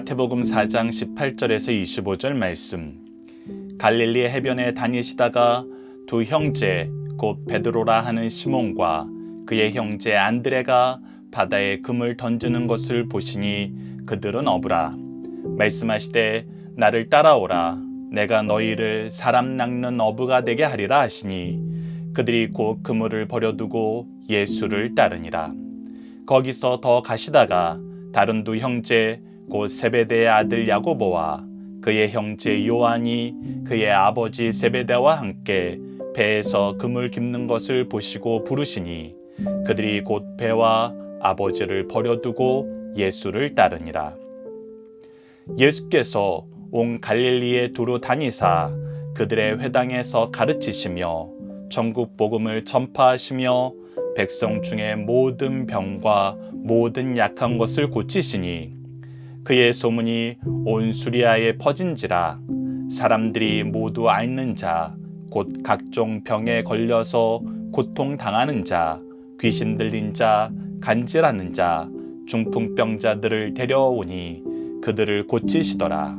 마태복음 4장 18절에서 25절 말씀. 갈릴리 해변에 다니시다가 두 형제 곧 베드로라 하는 시몬과 그의 형제 안드레가 바다에 금을 던지는 것을 보시니 그들은 어부라. 말씀하시되 나를 따라오라. 내가 너희를 사람 낚는 어부가 되게 하리라 하시니 그들이 곧 그물을 버려두고 예수를 따르니라. 거기서 더 가시다가 다른 두 형제 곧 세베대의 아들 야고보와 그의 형제 요한이 그의 아버지 세베대와 함께 배에서 금을 깁는 것을 보시고 부르시니 그들이 곧 배와 아버지를 버려두고 예수를 따르니라. 예수께서 온 갈릴리에 두루 다니사 그들의 회당에서 가르치시며 천국 복음을 전파하시며 백성 중에 모든 병과 모든 약한 것을 고치시니 그의 소문이 온 수리아에 퍼진지라. 사람들이 모두 앓는 자 곧 각종 병에 걸려서 고통당하는 자, 귀신 들린 자, 간질하는 자, 중풍병자들을 데려오니 그들을 고치시더라.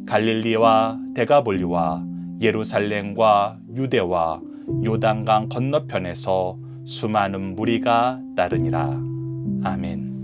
갈릴리와 데가볼리와 예루살렘과 유대와 요단강 건너편에서 수많은 무리가 따르니라. 아멘.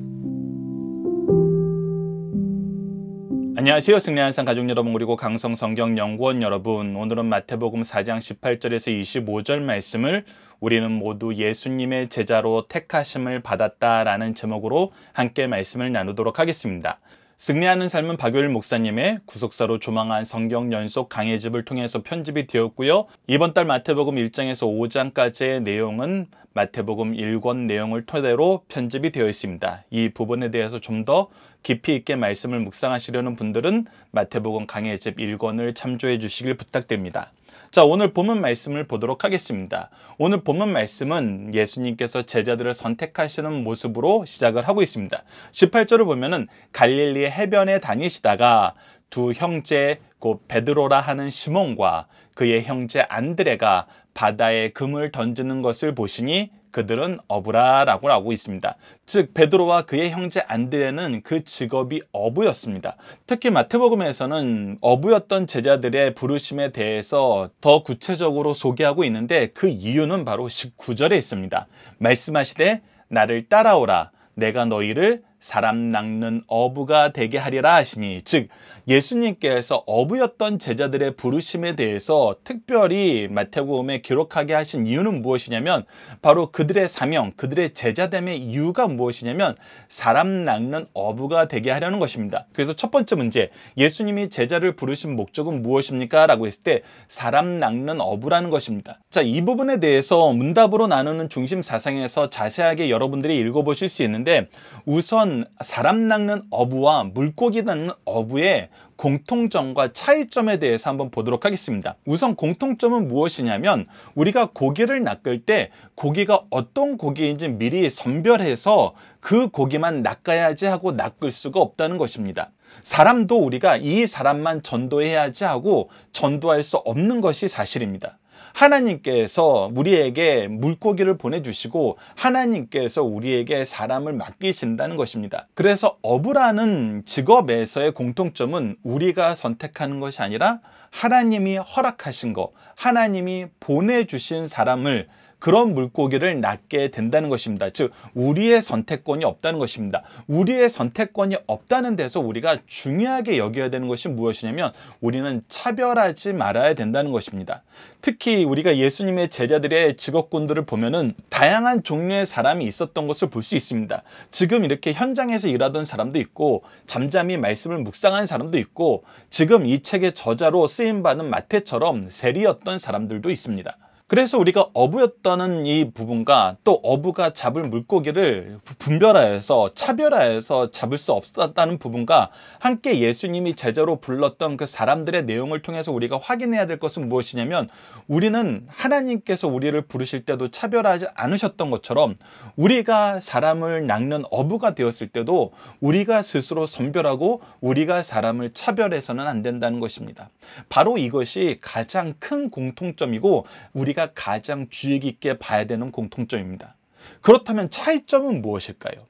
안녕하세요. 승리한 항상 가족 여러분, 그리고 강성 성경연구원 여러분. 오늘은 마태복음 4장 18절에서 25절 말씀을 우리는 모두 예수님의 제자로 택하심을 받았다라는 제목으로 함께 말씀을 나누도록 하겠습니다. 승리하는 삶은 박요일 목사님의 구속사로 조망한 성경 연속 강해집을 통해서 편집이 되었고요. 이번 달 마태복음 1장에서 5장까지의 내용은 마태복음 1권 내용을 토대로 편집이 되어 있습니다. 이 부분에 대해서 좀 더 깊이 있게 말씀을 묵상하시려는 분들은 마태복음 강해집 1권을 참조해 주시길 부탁드립니다. 자, 오늘 본문 말씀을 보도록 하겠습니다. 오늘 본문 말씀은 예수님께서 제자들을 선택하시는 모습으로 시작을 하고 있습니다. 18절을 보면은 갈릴리 해변에 다니시다가 두 형제 곧 베드로라 하는 시몬과 그의 형제 안드레가 바다에 금을 던지는 것을 보시니 그들은 어부라라고 하고 있습니다. 즉 베드로와 그의 형제 안드레는 그 직업이 어부였습니다. 특히 마태복음에서는 어부였던 제자들의 부르심에 대해서 더 구체적으로 소개하고 있는데 그 이유는 바로 19절에 있습니다. 말씀하시되 나를 따라오라. 내가 너희를 사람 낚는 어부가 되게 하리라 하시니, 즉 예수님께서 어부였던 제자들의 부르심에 대해서 특별히 마태복음에 기록하게 하신 이유는 무엇이냐면 바로 그들의 사명, 그들의 제자됨의 이유가 무엇이냐면 사람 낚는 어부가 되게 하려는 것입니다. 그래서 첫 번째 문제, 예수님이 제자를 부르신 목적은 무엇입니까? 라고 했을 때 사람 낚는 어부라는 것입니다. 자, 이 부분에 대해서 문답으로 나누는 중심 사상에서 자세하게 여러분들이 읽어보실 수 있는데, 우선 사람 낚는 어부와 물고기 낚는 어부의 공통점과 차이점에 대해서 한번 보도록 하겠습니다. 우선 공통점은 무엇이냐면 우리가 고기를 낚을 때 고기가 어떤 고기인지 미리 선별해서 그 고기만 낚아야지 하고 낚을 수가 없다는 것입니다. 사람도 우리가 이 사람만 전도해야지 하고 전도할 수 없는 것이 사실입니다. 하나님께서 우리에게 물고기를 보내주시고 하나님께서 우리에게 사람을 맡기신다는 것입니다. 그래서 어부라는 직업에서의 공통점은 우리가 선택하는 것이 아니라 하나님이 허락하신 것, 하나님이 보내주신 사람을, 그런 물고기를 낚게 된다는 것입니다. 즉 우리의 선택권이 없다는 것입니다. 우리의 선택권이 없다는 데서 우리가 중요하게 여겨야 되는 것이 무엇이냐면 우리는 차별하지 말아야 된다는 것입니다. 특히 우리가 예수님의 제자들의 직업군들을 보면은 다양한 종류의 사람이 있었던 것을 볼 수 있습니다. 지금 이렇게 현장에서 일하던 사람도 있고 잠잠히 말씀을 묵상한 사람도 있고 지금 이 책의 저자로 쓰임받은 마태처럼 세리였던 사람들도 있습니다. 그래서 우리가 어부였다는 이 부분과 또 어부가 잡을 물고기를 분별하여서 차별하여서 잡을 수 없었다는 부분과 함께 예수님이 제자로 불렀던 그 사람들의 내용을 통해서 우리가 확인해야 될 것은 무엇이냐면 우리는 하나님께서 우리를 부르실 때도 차별하지 않으셨던 것처럼 우리가 사람을 낚는 어부가 되었을 때도 우리가 스스로 선별하고 우리가 사람을 차별해서는 안 된다는 것입니다. 바로 이것이 가장 큰 공통점이고 우리가 가장 주의 깊게 봐야 되는 공통점입니다. 그렇다면 차이점은 무엇일까요?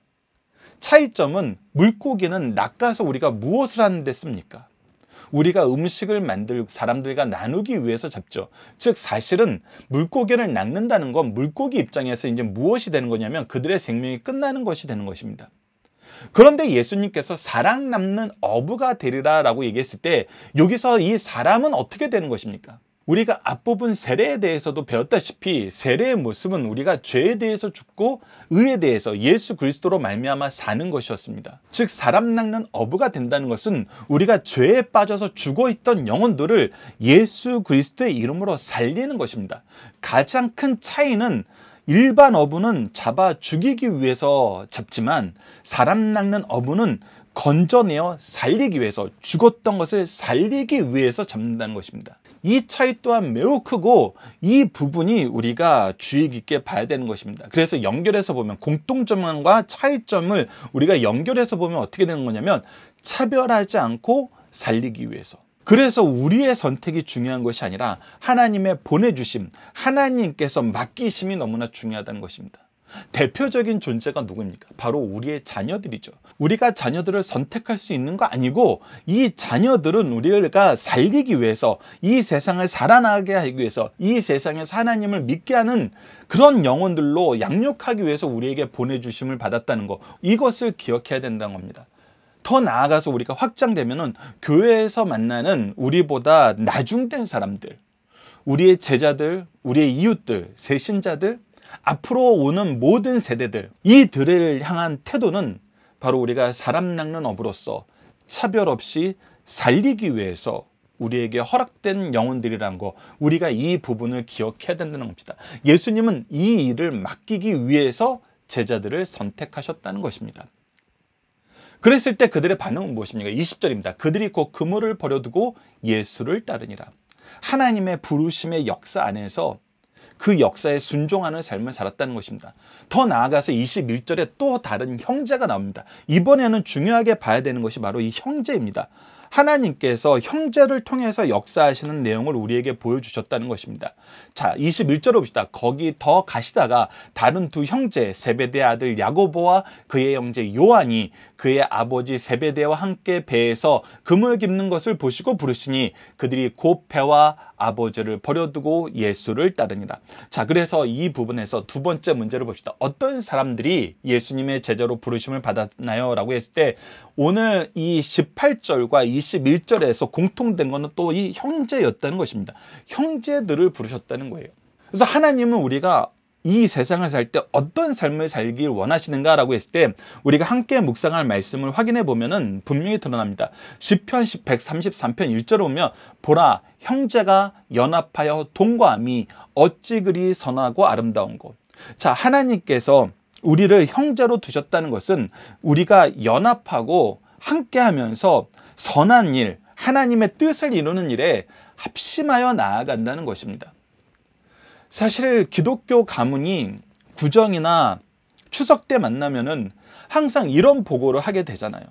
차이점은 물고기는 낚아서 우리가 무엇을 하는데 씁니까? 우리가 음식을 만들 사람들과 나누기 위해서 잡죠. 즉 사실은 물고기를 낚는다는 건 물고기 입장에서 이제 무엇이 되는 거냐면 그들의 생명이 끝나는 것이 되는 것입니다. 그런데 예수님께서 사랑 남는 어부가 되리라 라고 얘기했을 때 여기서 이 사람은 어떻게 되는 것입니까? 우리가 앞부분 세례에 대해서도 배웠다시피 세례의 모습은 우리가 죄에 대해서 죽고 의에 대해서 예수 그리스도로 말미암아 사는 것이었습니다. 즉 사람 낚는 어부가 된다는 것은 우리가 죄에 빠져서 죽어있던 영혼들을 예수 그리스도의 이름으로 살리는 것입니다. 가장 큰 차이는 일반 어부는 잡아 죽이기 위해서 잡지만 사람 낚는 어부는 건져내어 살리기 위해서 죽었던 것을 살리기 위해서 잡는다는 것입니다. 이 차이 또한 매우 크고 이 부분이 우리가 주의 깊게 봐야 되는 것입니다. 그래서 연결해서 보면 공통점과 차이점을 우리가 연결해서 보면 어떻게 되는 거냐면 차별하지 않고 살리기 위해서. 그래서 우리의 선택이 중요한 것이 아니라 하나님의 보내주심, 하나님께서 맡기심이 너무나 중요하다는 것입니다. 대표적인 존재가 누구입니까? 바로 우리의 자녀들이죠. 우리가 자녀들을 선택할 수 있는 거 아니고 이 자녀들은 우리가 살리기 위해서 이 세상을 살아나게 하기 위해서 이 세상에서 하나님을 믿게 하는 그런 영혼들로 양육하기 위해서 우리에게 보내주심을 받았다는 거, 이것을 기억해야 된다는 겁니다. 더 나아가서 우리가 확장되면은 교회에서 만나는 우리보다 나중된 사람들, 우리의 제자들, 우리의 이웃들, 새신자들, 앞으로 오는 모든 세대들, 이들을 향한 태도는 바로 우리가 사람 낚는 업으로서 차별 없이 살리기 위해서 우리에게 허락된 영혼들이라는 거, 우리가 이 부분을 기억해야 된다는 겁니다. 예수님은 이 일을 맡기기 위해서 제자들을 선택하셨다는 것입니다. 그랬을 때 그들의 반응은 무엇입니까? 20절입니다. 그들이 곧 그물을 버려두고 예수를 따르니라. 하나님의 부르심의 역사 안에서 그 역사에 순종하는 삶을 살았다는 것입니다. 더 나아가서 21절에 또 다른 형제가 나옵니다. 이번에는 중요하게 봐야 되는 것이 바로 이 형제입니다. 하나님께서 형제를 통해서 역사하시는 내용을 우리에게 보여주셨다는 것입니다. 자, 21절을 봅시다. 거기 더 가시다가 다른 두 형제 세베대의 아들 야고보와 그의 형제 요한이 그의 아버지 세베대와 함께 배에서 그물 깁는 것을 보시고 부르시니 그들이 곧 배와 아버지를 버려두고 예수를 따르니라. 자, 그래서 이 부분에서 두 번째 문제를 봅시다. 어떤 사람들이 예수님의 제자로 부르심을 받았나요? 라고 했을 때 오늘 이 18절과 21절에서 공통된 것은 또 이 형제였다는 것입니다. 형제들을 부르셨다는 거예요. 그래서 하나님은 우리가 이 세상을 살 때 어떤 삶을 살길 원하시는가 라고 했을 때 우리가 함께 묵상할 말씀을 확인해 보면은 분명히 드러납니다. 시편 133편 1절을 보면 보라 형제가 연합하여 동거함이 어찌 그리 선하고 아름다운 것. 자, 하나님께서 우리를 형제로 두셨다는 것은 우리가 연합하고 함께하면서 선한 일, 하나님의 뜻을 이루는 일에 합심하여 나아간다는 것입니다. 사실 기독교 가문이 구정이나 추석 때 만나면은 항상 이런 보고를 하게 되잖아요.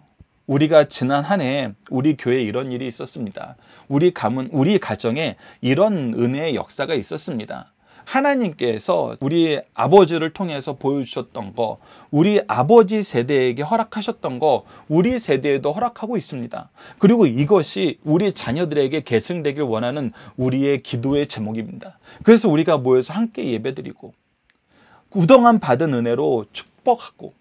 우리가 지난 한 해 우리 교회에 이런 일이 있었습니다. 우리 가문, 우리 가정에 이런 은혜의 역사가 있었습니다. 하나님께서 우리 아버지를 통해서 보여주셨던 거, 우리 아버지 세대에게 허락하셨던 거, 우리 세대에도 허락하고 있습니다. 그리고 이것이 우리 자녀들에게 계승되길 원하는 우리의 기도의 제목입니다. 그래서 우리가 모여서 함께 예배드리고 그동안 받은 은혜로 축복하고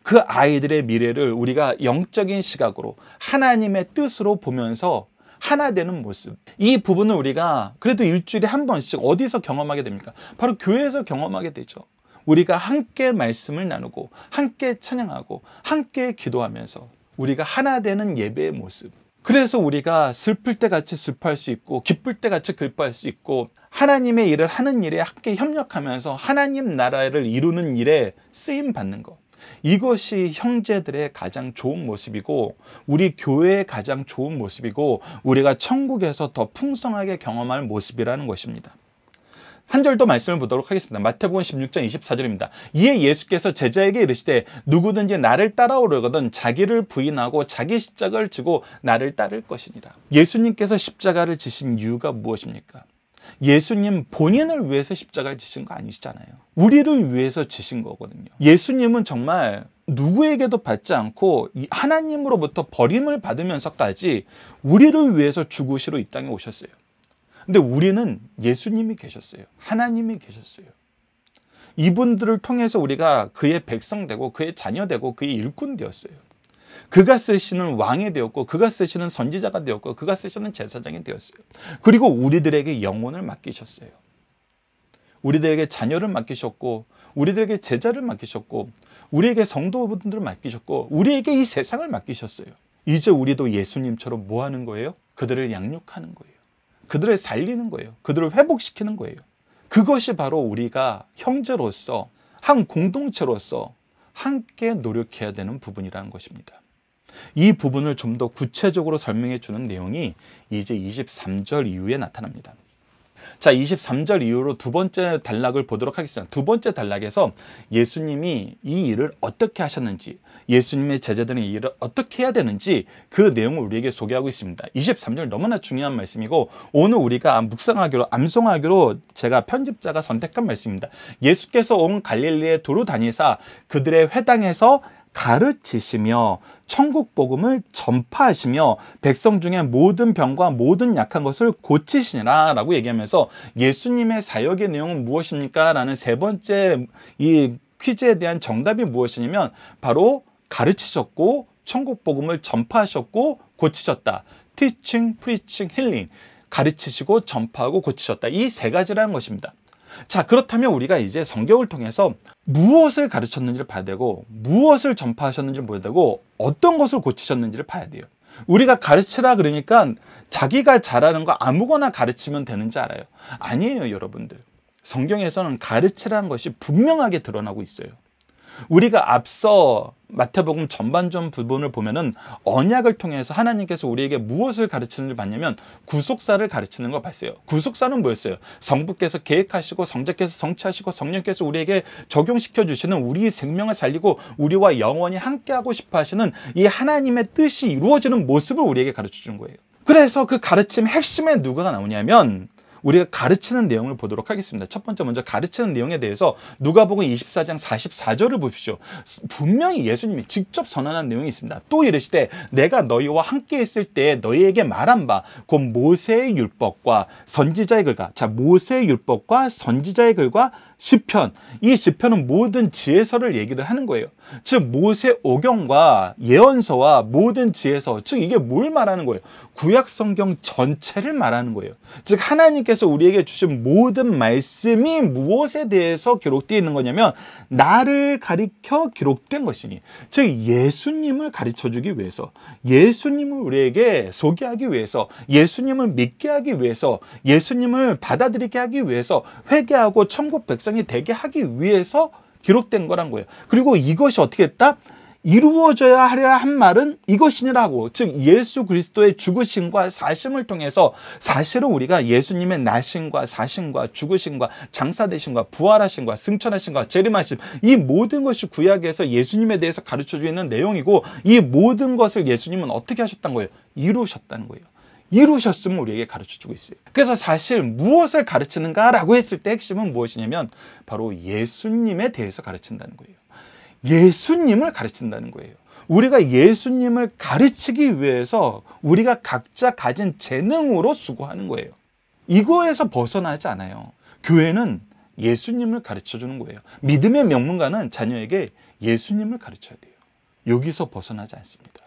그 아이들의 미래를 우리가 영적인 시각으로 하나님의 뜻으로 보면서 하나 되는 모습, 이 부분을 우리가 그래도 일주일에 한 번씩 어디서 경험하게 됩니까? 바로 교회에서 경험하게 되죠. 우리가 함께 말씀을 나누고 함께 찬양하고 함께 기도하면서 우리가 하나 되는 예배의 모습. 그래서 우리가 슬플 때 같이 슬퍼할 수 있고 기쁠 때 같이 기뻐할 수 있고 하나님의 일을 하는 일에 함께 협력하면서 하나님 나라를 이루는 일에 쓰임 받는 것. 이것이 형제들의 가장 좋은 모습이고 우리 교회의 가장 좋은 모습이고 우리가 천국에서 더 풍성하게 경험할 모습이라는 것입니다. 한 절 더 말씀을 보도록 하겠습니다. 마태복음 16장 24절입니다. 이에 예수께서 제자에게 이르시되 누구든지 나를 따라오려거든 자기를 부인하고 자기 십자가를 지고 나를 따를 것이니라. 예수님께서 십자가를 지신 이유가 무엇입니까? 예수님 본인을 위해서 십자가를 지신 거 아니시잖아요. 우리를 위해서 지신 거거든요. 예수님은 정말 누구에게도 받지 않고 하나님으로부터 버림을 받으면서까지 우리를 위해서 죽으시러 이 땅에 오셨어요. 근데 우리는 예수님이 계셨어요. 하나님이 계셨어요. 이분들을 통해서 우리가 그의 백성 되고 그의 자녀 되고 그의 일꾼 되었어요. 그가 쓰시는 왕이 되었고 그가 쓰시는 선지자가 되었고 그가 쓰시는 제사장이 되었어요. 그리고 우리들에게 영혼을 맡기셨어요. 우리들에게 자녀를 맡기셨고 우리들에게 제자를 맡기셨고 우리에게 성도분들을 맡기셨고 우리에게 이 세상을 맡기셨어요. 이제 우리도 예수님처럼 뭐 하는 거예요? 그들을 양육하는 거예요. 그들을 살리는 거예요. 그들을 회복시키는 거예요. 그것이 바로 우리가 형제로서 한 공동체로서 함께 노력해야 되는 부분이라는 것입니다. 이 부분을 좀 더 구체적으로 설명해 주는 내용이 이제 23절 이후에 나타납니다. 자, 23절 이후로 두 번째 단락을 보도록 하겠습니다. 두 번째 단락에서 예수님이 이 일을 어떻게 하셨는지, 예수님의 제자들이 이 일을 어떻게 해야 되는지 그 내용을 우리에게 소개하고 있습니다. 23절 너무나 중요한 말씀이고 오늘 우리가 묵상하기로, 암송하기로 제가 편집자가 선택한 말씀입니다. 예수께서 온 갈릴리에 두루 다니사 그들의 회당에서 가르치시며 천국 복음을 전파하시며 백성 중에 모든 병과 모든 약한 것을 고치시니라 라고 얘기하면서 예수님의 사역의 내용은 무엇입니까? 라는 세 번째 이 퀴즈에 대한 정답이 무엇이냐면 바로 가르치셨고 천국 복음을 전파하셨고 고치셨다. Teaching, Preaching, Healing. 가르치시고 전파하고 고치셨다. 이 세 가지라는 것입니다. 자, 그렇다면 우리가 이제 성경을 통해서 무엇을 가르쳤는지를 봐야 되고 무엇을 전파하셨는지를 봐야 되고 어떤 것을 고치셨는지를 봐야 돼요. 우리가 가르치라 그러니까 자기가 잘하는 거 아무거나 가르치면 되는 줄 알아요. 아니에요, 여러분들. 성경에서는 가르치라는 것이 분명하게 드러나고 있어요. 우리가 앞서 마태복음 전반전 부분을 보면은 언약을 통해서 하나님께서 우리에게 무엇을 가르치는지 봤냐면 구속사를 가르치는 걸 봤어요. 구속사는 뭐였어요? 성부께서 계획하시고 성자께서 성취하시고 성령께서 우리에게 적용시켜 주시는 우리의 생명을 살리고 우리와 영원히 함께하고 싶어 하시는 이 하나님의 뜻이 이루어지는 모습을 우리에게 가르쳐 주는 거예요. 그래서 그 가르침 핵심에 누가 나오냐면 우리가 가르치는 내용을 보도록 하겠습니다. 첫 번째 먼저 가르치는 내용에 대해서 누가복음 24장 44절을 보십시오. 분명히 예수님이 직접 선언한 내용이 있습니다. 또 이르시되 내가 너희와 함께 있을 때 너희에게 말한 바 곧 모세의 율법과 선지자의 글과 자 모세의 율법과 선지자의 글과 시편 이 시편은 모든 지혜서를 얘기를 하는 거예요. 즉 모세 오경과 예언서와 모든 지혜서 즉 이게 뭘 말하는 거예요? 구약 성경 전체를 말하는 거예요. 즉 하나님께서 우리에게 주신 모든 말씀이 무엇에 대해서 기록되어 있는 거냐면 나를 가리켜 기록된 것이니 즉 예수님을 가르쳐 주기 위해서 예수님을 우리에게 소개하기 위해서 예수님을 믿게 하기 위해서 예수님을 받아들이게 하기 위해서 회개하고 천국 백성이 되게 하기 위해서 기록된 거란 거예요. 그리고 이것이 어떻게 했다? 이루어져야 하려 한 말은 이것이니라고. 즉 예수 그리스도의 죽으심과 사심을 통해서 사실은 우리가 예수님의 나심과 사심과 죽으심과 장사되심과 부활하심과 승천하심과 재림하심 이 모든 것이 구약에서 예수님에 대해서 가르쳐주고 있는 내용이고 이 모든 것을 예수님은 어떻게 하셨다는 거예요? 이루셨다는 거예요. 이루셨음을 우리에게 가르쳐주고 있어요. 그래서 사실 무엇을 가르치는가라고 했을 때 핵심은 무엇이냐면 바로 예수님에 대해서 가르친다는 거예요. 예수님을 가르친다는 거예요. 우리가 예수님을 가르치기 위해서 우리가 각자 가진 재능으로 수고하는 거예요. 이거에서 벗어나지 않아요. 교회는 예수님을 가르쳐주는 거예요. 믿음의 명문가는 자녀에게 예수님을 가르쳐야 돼요. 여기서 벗어나지 않습니다.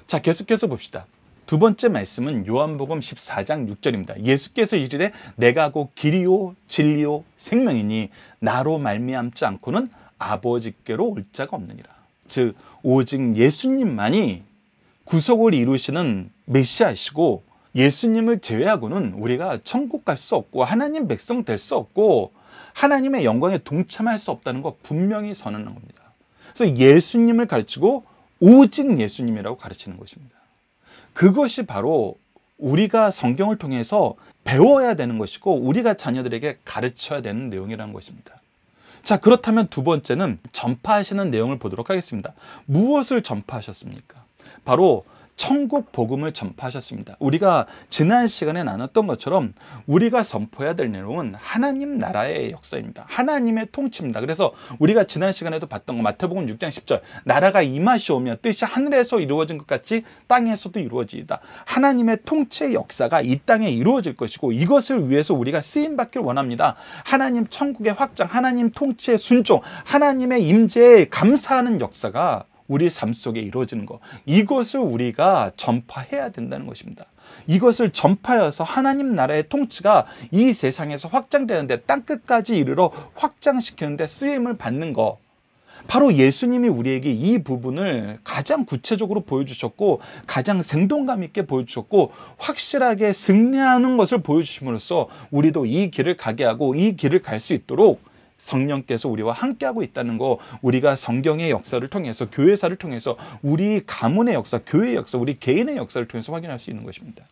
자, 계속해서 봅시다. 두 번째 말씀은 요한복음 14장 6절입니다. 예수께서 이르되 내가 곧 길이요 진리요 생명이니 나로 말미암지 않고는 아버지께로 올 자가 없느니라. 즉 오직 예수님만이 구속을 이루시는 메시아이시고 예수님을 제외하고는 우리가 천국 갈 수 없고 하나님 백성 될 수 없고 하나님의 영광에 동참할 수 없다는 거 분명히 선언한 겁니다. 그래서 예수님을 가르치고 오직 예수님이라고 가르치는 것입니다. 그것이 바로 우리가 성경을 통해서 배워야 되는 것이고 우리가 자녀들에게 가르쳐야 되는 내용이라는 것입니다. 자, 그렇다면 두 번째는 전파하시는 내용을 보도록 하겠습니다. 무엇을 전파하셨습니까? 바로 천국 복음을 전파하셨습니다. 우리가 지난 시간에 나눴던 것처럼 우리가 선포해야 될 내용은 하나님 나라의 역사입니다. 하나님의 통치입니다. 그래서 우리가 지난 시간에도 봤던 거 마태복음 6장 10절 나라가 임하시오며 뜻이 하늘에서 이루어진 것 같이 땅에서도 이루어지이다. 하나님의 통치의 역사가 이 땅에 이루어질 것이고 이것을 위해서 우리가 쓰임받길 원합니다. 하나님 천국의 확장, 하나님 통치의 순종, 하나님의 임재에 감사하는 역사가 우리 삶 속에 이루어지는 것, 이것을 우리가 전파해야 된다는 것입니다. 이것을 전파해서 하나님 나라의 통치가 이 세상에서 확장되는데 땅끝까지 이르러 확장시키는데 쓰임을 받는 것, 바로 예수님이 우리에게 이 부분을 가장 구체적으로 보여주셨고 가장 생동감 있게 보여주셨고 확실하게 승리하는 것을 보여주심으로써 우리도 이 길을 가게 하고 이 길을 갈 수 있도록 성령께서 우리와 함께하고 있다는 거, 우리가 성경의 역사를 통해서, 교회사를 통해서, 우리 가문의 역사, 교회의 역사, 우리 개인의 역사를 통해서 확인할 수 있는 것입니다.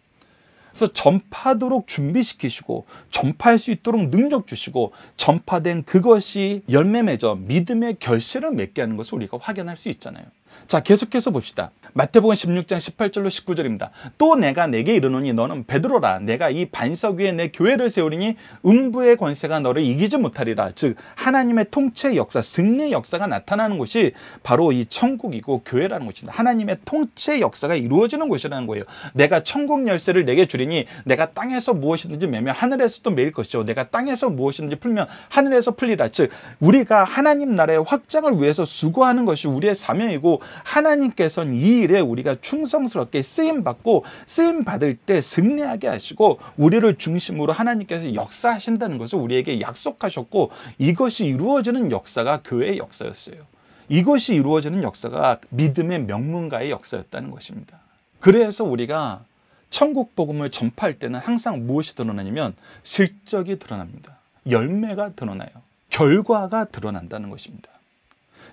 그래서 전파하도록 준비시키시고 전파할 수 있도록 능력 주시고 전파된 그것이 열매 맺어 믿음의 결실을 맺게 하는 것을 우리가 확인할 수 있잖아요. 자, 계속해서 봅시다. 마태복음 16장 18절로 19절입니다. 또 내가 내게 이르노니 너는 베드로라. 내가 이 반석 위에 내 교회를 세우리니 음부의 권세가 너를 이기지 못하리라. 즉 하나님의 통치의 역사, 승리의 역사가 나타나는 곳이 바로 이 천국이고 교회라는 것입니다. 하나님의 통치의 역사가 이루어지는 곳이라는 거예요. 내가 천국 열쇠를 내게 주리니 내가 땅에서 무엇이든지 매면 하늘에서도 매일 것이요 내가 땅에서 무엇이든지 풀면 하늘에서 풀리라. 즉 우리가 하나님 나라의 확장을 위해서 수고하는 것이 우리의 사명이고 하나님께서는 이 일에 우리가 충성스럽게 쓰임받고 쓰임받을 때 승리하게 하시고 우리를 중심으로 하나님께서 역사하신다는 것을 우리에게 약속하셨고 이것이 이루어지는 역사가 교회의 역사였어요. 이것이 이루어지는 역사가 믿음의 명문가의 역사였다는 것입니다. 그래서 우리가 천국 복음을 전파할 때는 항상 무엇이 드러나냐면 실적이 드러납니다. 열매가 드러나요. 결과가 드러난다는 것입니다.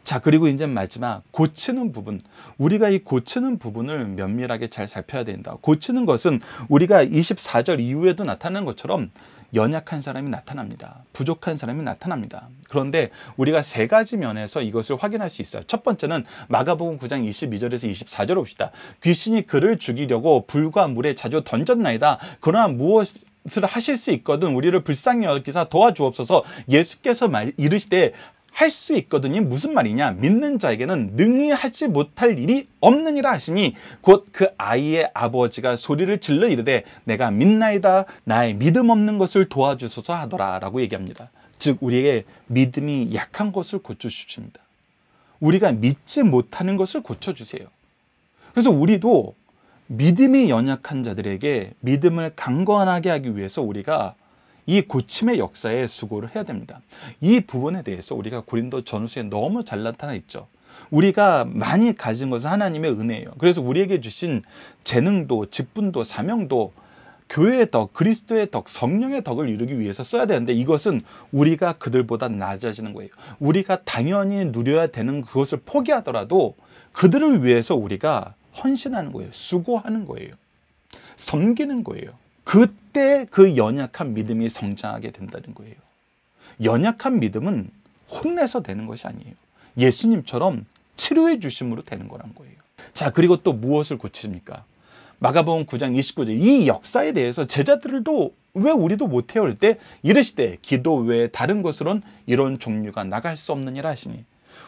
자, 그리고 이제 마지막 고치는 부분, 우리가 이 고치는 부분을 면밀하게 잘 살펴야 된다. 고치는 것은 우리가 24절 이후에도 나타나는 것처럼 연약한 사람이 나타납니다. 부족한 사람이 나타납니다. 그런데 우리가 세 가지 면에서 이것을 확인할 수 있어요. 첫 번째는 마가복음 9장 22절에서 24절 봅시다. 귀신이 그를 죽이려고 불과 물에 자주 던졌나이다. 그러나 무엇을 하실 수 있거든 우리를 불쌍히 여기사 도와주옵소서. 예수께서 이르시되 할 수 있거든요. 무슨 말이냐? 믿는 자에게는 능히 하지 못할 일이 없느니라 하시니 곧 그 아이의 아버지가 소리를 질러 이르되 내가 믿나이다. 나의 믿음 없는 것을 도와주소서 하더라 라고 얘기합니다. 즉 우리에게 믿음이 약한 것을 고쳐주십니다. 우리가 믿지 못하는 것을 고쳐주세요. 그래서 우리도 믿음이 연약한 자들에게 믿음을 강건하게 하기 위해서 우리가 이 고침의 역사에 수고를 해야 됩니다. 이 부분에 대해서 우리가 고린도 전후서에 너무 잘 나타나 있죠. 우리가 많이 가진 것은 하나님의 은혜예요. 그래서 우리에게 주신 재능도, 직분도, 사명도 교회의 덕, 그리스도의 덕, 성령의 덕을 이루기 위해서 써야 되는데 이것은 우리가 그들보다 낮아지는 거예요. 우리가 당연히 누려야 되는 그것을 포기하더라도 그들을 위해서 우리가 헌신하는 거예요. 수고하는 거예요. 섬기는 거예요. 그때 그 연약한 믿음이 성장하게 된다는 거예요. 연약한 믿음은 혼내서 되는 것이 아니에요. 예수님처럼 치료해 주심으로 되는 거란 거예요. 자, 그리고 또 무엇을 고치십니까? 마가복음 9장 29절 이 역사에 대해서 제자들도 왜 우리도 못해요? 할 때 이르시되 기도 외에 다른 것으로는 이런 종류가 나갈 수 없느니라 하시니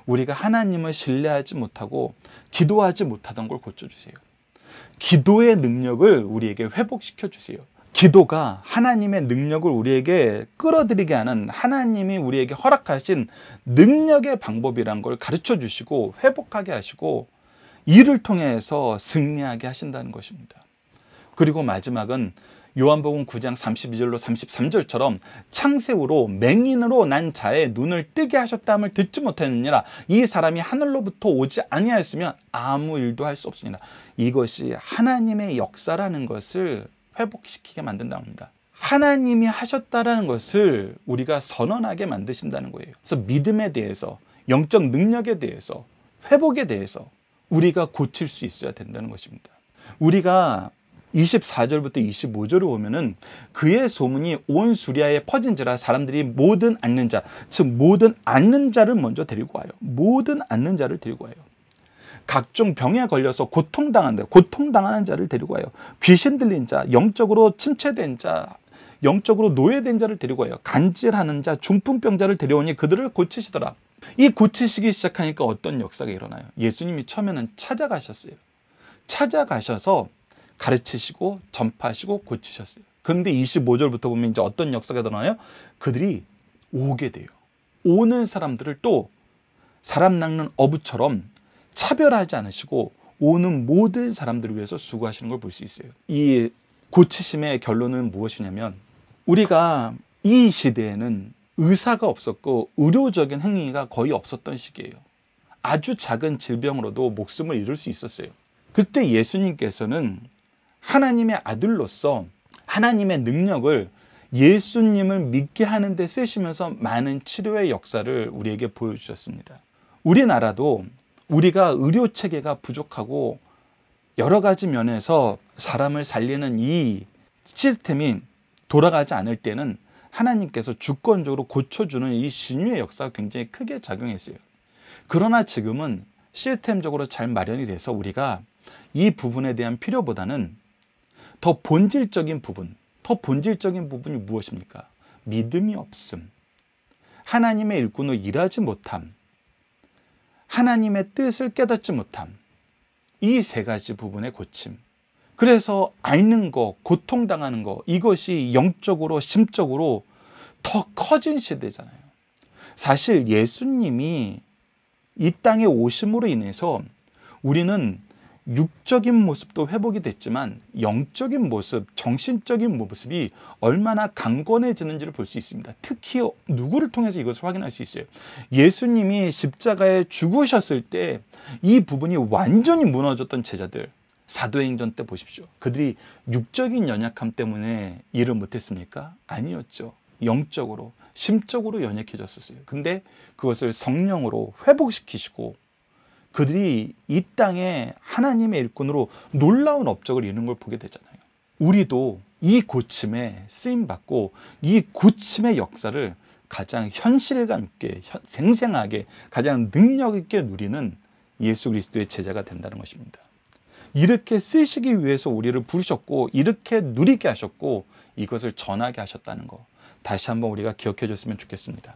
우리가 하나님을 신뢰하지 못하고 기도하지 못하던 걸 고쳐주세요. 기도의 능력을 우리에게 회복시켜 주세요. 기도가 하나님의 능력을 우리에게 끌어들이게 하는 하나님이 우리에게 허락하신 능력의 방법이란 걸 가르쳐 주시고 회복하게 하시고 이를 통해서 승리하게 하신다는 것입니다. 그리고 마지막은 요한복음 9장 32절로 33절처럼 창세후로 맹인으로 난 자의 눈을 뜨게 하셨다함을 듣지 못했느니라. 이 사람이 하늘로부터 오지 아니하였으면 아무 일도 할 수 없으니라. 이것이 하나님의 역사라는 것을 회복시키게 만든다고 합니다. 하나님이 하셨다라는 것을 우리가 선언하게 만드신다는 거예요. 그래서 믿음에 대해서, 영적 능력에 대해서, 회복에 대해서 우리가 고칠 수 있어야 된다는 것입니다. 우리가 24절부터 25절을 보면은 그의 소문이 온 수리아에 퍼진지라 사람들이 모든 앉는 자, 즉 모든 앉는 자를 먼저 데리고 와요. 모든 앉는 자를 데리고 와요. 각종 병에 걸려서 고통당하는 자를 데리고 와요. 귀신 들린 자, 영적으로 침체된 자, 영적으로 노예된 자를 데리고 와요. 간질하는 자, 중풍병자를 데려오니 그들을 고치시더라. 이 고치시기 시작하니까 어떤 역사가 일어나요? 예수님이 처음에는 찾아가셨어요. 찾아가셔서 가르치시고 전파하시고 고치셨어요. 그런데 25절부터 보면 이제 어떤 역사가 일어나요? 그들이 오게 돼요. 오는 사람들을 또 사람 낚는 어부처럼 차별하지 않으시고 오는 모든 사람들을 위해서 수고하시는 걸 볼 수 있어요. 이 고치심의 결론은 무엇이냐면 우리가 이 시대에는 의사가 없었고 의료적인 행위가 거의 없었던 시기예요. 아주 작은 질병으로도 목숨을 잃을 수 있었어요. 그때 예수님께서는 하나님의 아들로서 하나님의 능력을 예수님을 믿게 하는 데 쓰시면서 많은 치료의 역사를 우리에게 보여주셨습니다. 우리나라도 우리가 의료 체계가 부족하고 여러 가지 면에서 사람을 살리는 이 시스템이 돌아가지 않을 때는 하나님께서 주권적으로 고쳐주는 이 신유의 역사가 굉장히 크게 작용했어요. 그러나 지금은 시스템적으로 잘 마련이 돼서 우리가 이 부분에 대한 필요보다는 더 본질적인 부분이 무엇입니까? 믿음이 없음, 하나님의 일꾼으로 일하지 못함, 하나님의 뜻을 깨닫지 못함, 이 세 가지 부분의 고침. 그래서 앓는 거, 고통당하는 거, 이것이 영적으로 심적으로 더 커진 시대잖아요. 사실 예수님이 이 땅에 오심으로 인해서 우리는 육적인 모습도 회복이 됐지만 영적인 모습, 정신적인 모습이 얼마나 강건해지는지를 볼 수 있습니다. 특히 누구를 통해서 이것을 확인할 수 있어요? 예수님이 십자가에 죽으셨을 때 이 부분이 완전히 무너졌던 제자들, 사도행전 때 보십시오. 그들이 육적인 연약함 때문에 일을 못했습니까? 아니었죠. 영적으로, 심적으로 연약해졌었어요. 근데 그것을 성령으로 회복시키시고 그들이 이 땅에 하나님의 일꾼으로 놀라운 업적을 이루는 걸 보게 되잖아요. 우리도 이 고침에 쓰임받고 이 고침의 역사를 가장 현실감 있게, 생생하게, 가장 능력 있게 누리는 예수 그리스도의 제자가 된다는 것입니다. 이렇게 쓰시기 위해서 우리를 부르셨고 이렇게 누리게 하셨고 이것을 전하게 하셨다는 거 다시 한번 우리가 기억해 줬으면 좋겠습니다.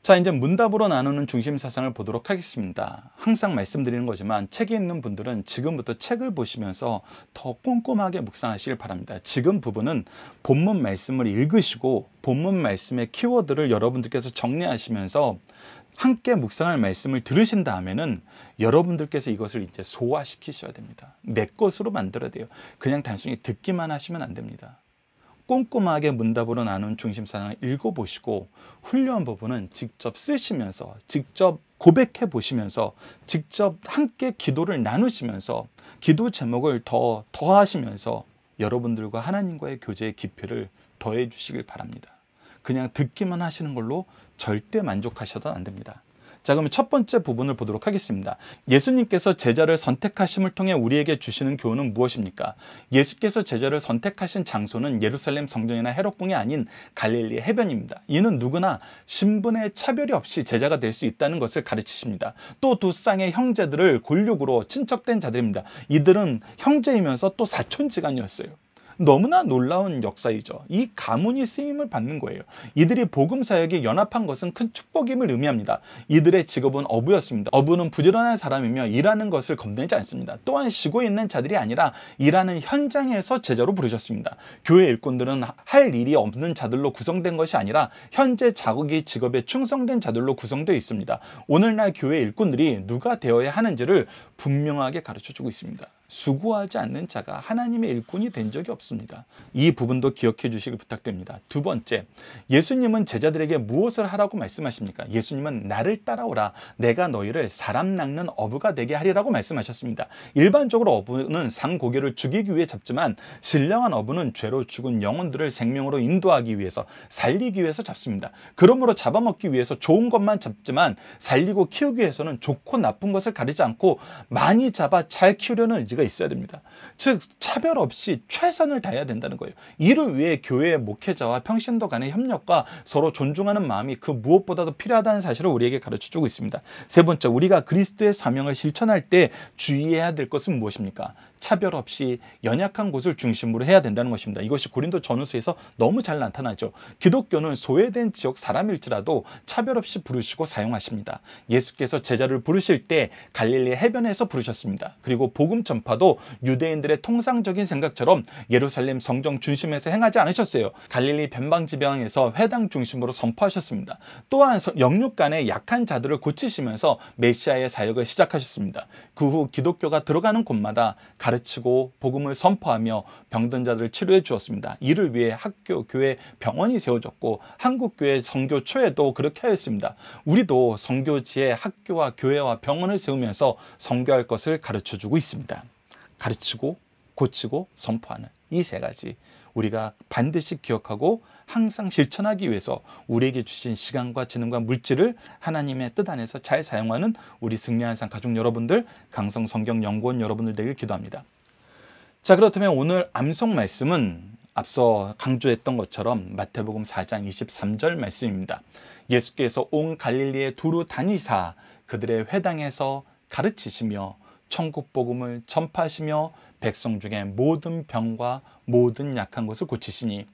자, 이제 문답으로 나누는 중심 사상을 보도록 하겠습니다. 항상 말씀드리는 거지만 책에 있는 분들은 지금부터 책을 보시면서 더 꼼꼼하게 묵상하시길 바랍니다. 지금 부분은 본문 말씀을 읽으시고 본문 말씀의 키워드를 여러분들께서 정리하시면서 함께 묵상할 말씀을 들으신 다음에는 여러분들께서 이것을 이제 소화시키셔야 됩니다. 내 것으로 만들어야 돼요. 그냥 단순히 듣기만 하시면 안 됩니다. 꼼꼼하게 문답으로 나눈 중심사상을 읽어보시고 훈련 부분은 직접 쓰시면서 직접 고백해 보시면서 직접 함께 기도를 나누시면서 기도 제목을 더하시면서 여러분들과 하나님과의 교제의 깊이를 더해 주시길 바랍니다. 그냥 듣기만 하시는 걸로 절대 만족하셔도 안 됩니다. 자, 그러면 첫 번째 부분을 보도록 하겠습니다. 예수님께서 제자를 선택하심을 통해 우리에게 주시는 교훈은 무엇입니까? 예수께서 제자를 선택하신 장소는 예루살렘 성전이나 헤롯궁이 아닌 갈릴리 해변입니다. 이는 누구나 신분의 차별이 없이 제자가 될 수 있다는 것을 가르치십니다. 또 두 쌍의 형제들을 골육으로 친척된 자들입니다. 이들은 형제이면서 또 사촌지간이었어요. 너무나 놀라운 역사이죠. 이 가문이 쓰임을 받는 거예요. 이들이 복음 사역에 연합한 것은 큰 축복임을 의미합니다. 이들의 직업은 어부였습니다. 어부는 부지런한 사람이며 일하는 것을 겁내지 않습니다. 또한 쉬고 있는 자들이 아니라 일하는 현장에서 제자로 부르셨습니다. 교회 일꾼들은 할 일이 없는 자들로 구성된 것이 아니라 현재 자기 직업에 충성된 자들로 구성되어 있습니다. 오늘날 교회 일꾼들이 누가 되어야 하는지를 분명하게 가르쳐주고 있습니다. 수고하지 않는 자가 하나님의 일꾼이 된 적이 없습니다. 이 부분도 기억해 주시길 부탁드립니다. 두 번째, 예수님은 제자들에게 무엇을 하라고 말씀하십니까? 예수님은 나를 따라오라, 내가 너희를 사람 낚는 어부가 되게 하리라고 말씀하셨습니다. 일반적으로 어부는 상고기를 죽이기 위해 잡지만 신령한 어부는 죄로 죽은 영혼들을 생명으로 인도하기 위해서, 살리기 위해서 잡습니다. 그러므로 잡아먹기 위해서 좋은 것만 잡지만 살리고 키우기 위해서는 좋고 나쁜 것을 가리지 않고 많이 잡아 잘 키우려는 의지가 우리가 있어야 됩니다. 즉 차별 없이 최선을 다해야 된다는 거예요. 이를 위해 교회의 목회자와 평신도 간의 협력과 서로 존중하는 마음이 그 무엇보다도 필요하다는 사실을 우리에게 가르쳐주고 있습니다. 세 번째, 우리가 그리스도의 사명을 실천할 때 주의해야 될 것은 무엇입니까? 차별 없이 연약한 곳을 중심으로 해야 된다는 것입니다. 이것이 고린도 전후서에서 너무 잘 나타나죠. 기독교는 소외된 지역 사람일지라도 차별 없이 부르시고 사용하십니다. 예수께서 제자를 부르실 때 갈릴리 해변에서 부르셨습니다. 그리고 복음 전파도 유대인들의 통상적인 생각처럼 예루살렘 성정 중심에서 행하지 않으셨어요. 갈릴리 변방 지방에서 회당 중심으로 선포하셨습니다. 또한 영육 간의 약한 자들을 고치시면서 메시아의 사역을 시작하셨습니다. 그 후 기독교가 들어가는 곳마다 가르치고 복음을 선포하며 병든 자들을 치료해 주었습니다. 이를 위해 학교, 교회, 병원이 세워졌고 한국교회 선교초에도 그렇게 하였습니다. 우리도 선교지에 학교와 교회와 병원을 세우면서 선교할 것을 가르쳐주고 있습니다. 가르치고 고치고 선포하는 이 세 가지 우리가 반드시 기억하고 항상 실천하기 위해서 우리에게 주신 시간과 재능과 물질을 하나님의 뜻 안에서 잘 사용하는 우리 승리하는 삶 가족 여러분들, 강성 성경 연구원 여러분들 되길 기도합니다. 자, 그렇다면 오늘 암송 말씀은 앞서 강조했던 것처럼 마태복음 4장 23절 말씀입니다. 예수께서 온 갈릴리에 두루 다니사 그들의 회당에서 가르치시며 천국 복음을 전파하시며 백성 중에 모든 병과 모든 약한 것을 고치시니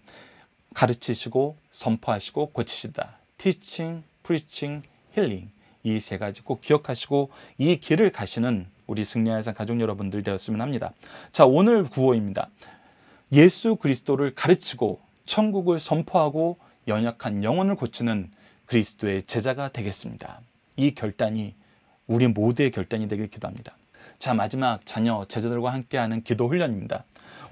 가르치시고 선포하시고 고치시다. Teaching, Preaching, Healing 이 세 가지 꼭 기억하시고 이 길을 가시는 우리 승리하는 삶 가족 여러분들 되었으면 합니다. 자, 오늘 구호입니다. 예수 그리스도를 가르치고 천국을 선포하고 연약한 영혼을 고치는 그리스도의 제자가 되겠습니다. 이 결단이 우리 모두의 결단이 되길 기도합니다. 자, 마지막 자녀, 제자들과 함께하는 기도 훈련입니다.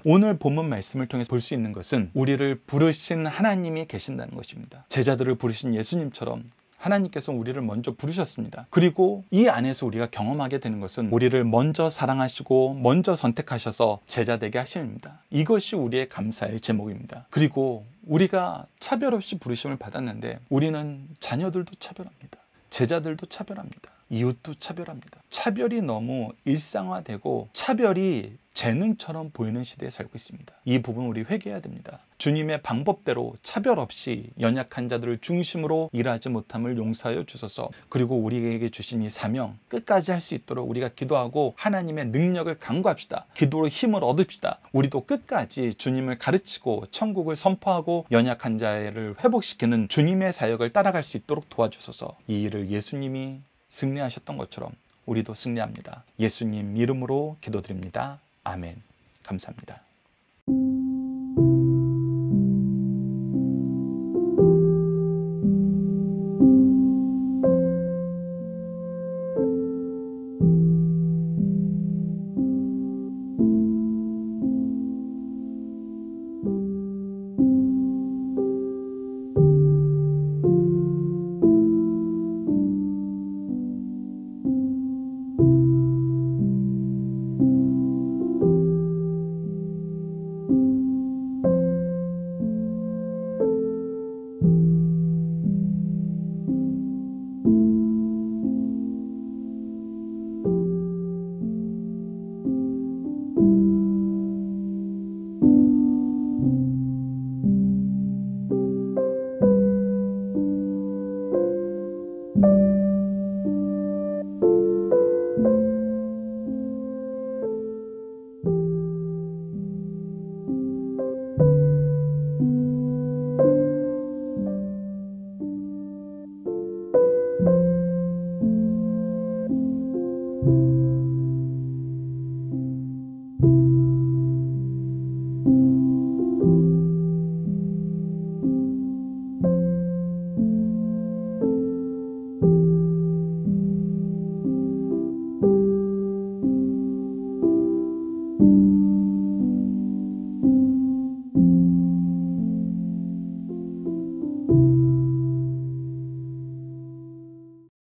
오늘 본문 말씀을 통해서 볼 수 있는 것은 우리를 부르신 하나님이 계신다는 것입니다. 제자들을 부르신 예수님처럼 하나님께서 우리를 먼저 부르셨습니다. 그리고 이 안에서 우리가 경험하게 되는 것은 우리를 먼저 사랑하시고 먼저 선택하셔서 제자 되게 하십니다. 이것이 우리의 감사의 제목입니다. 그리고 우리가 차별 없이 부르심을 받았는데 우리는 자녀들도 차별합니다. 제자들도 차별합니다. 이웃도 차별합니다. 차별이 너무 일상화되고 차별이 재능처럼 보이는 시대에 살고 있습니다. 이 부분 우리 회개해야 됩니다. 주님의 방법대로 차별 없이 연약한 자들을 중심으로 일하지 못함을 용서하여 주소서. 그리고 우리에게 주신 이 사명 끝까지 할 수 있도록 우리가 기도하고 하나님의 능력을 간구합시다. 기도로 힘을 얻읍시다. 우리도 끝까지 주님을 가르치고 천국을 선포하고 연약한 자를 회복시키는 주님의 사역을 따라갈 수 있도록 도와주소서. 이 일을 예수님이 승리하셨던 것처럼 우리도 승리합니다. 예수님 이름으로 기도드립니다. 아멘. 감사합니다.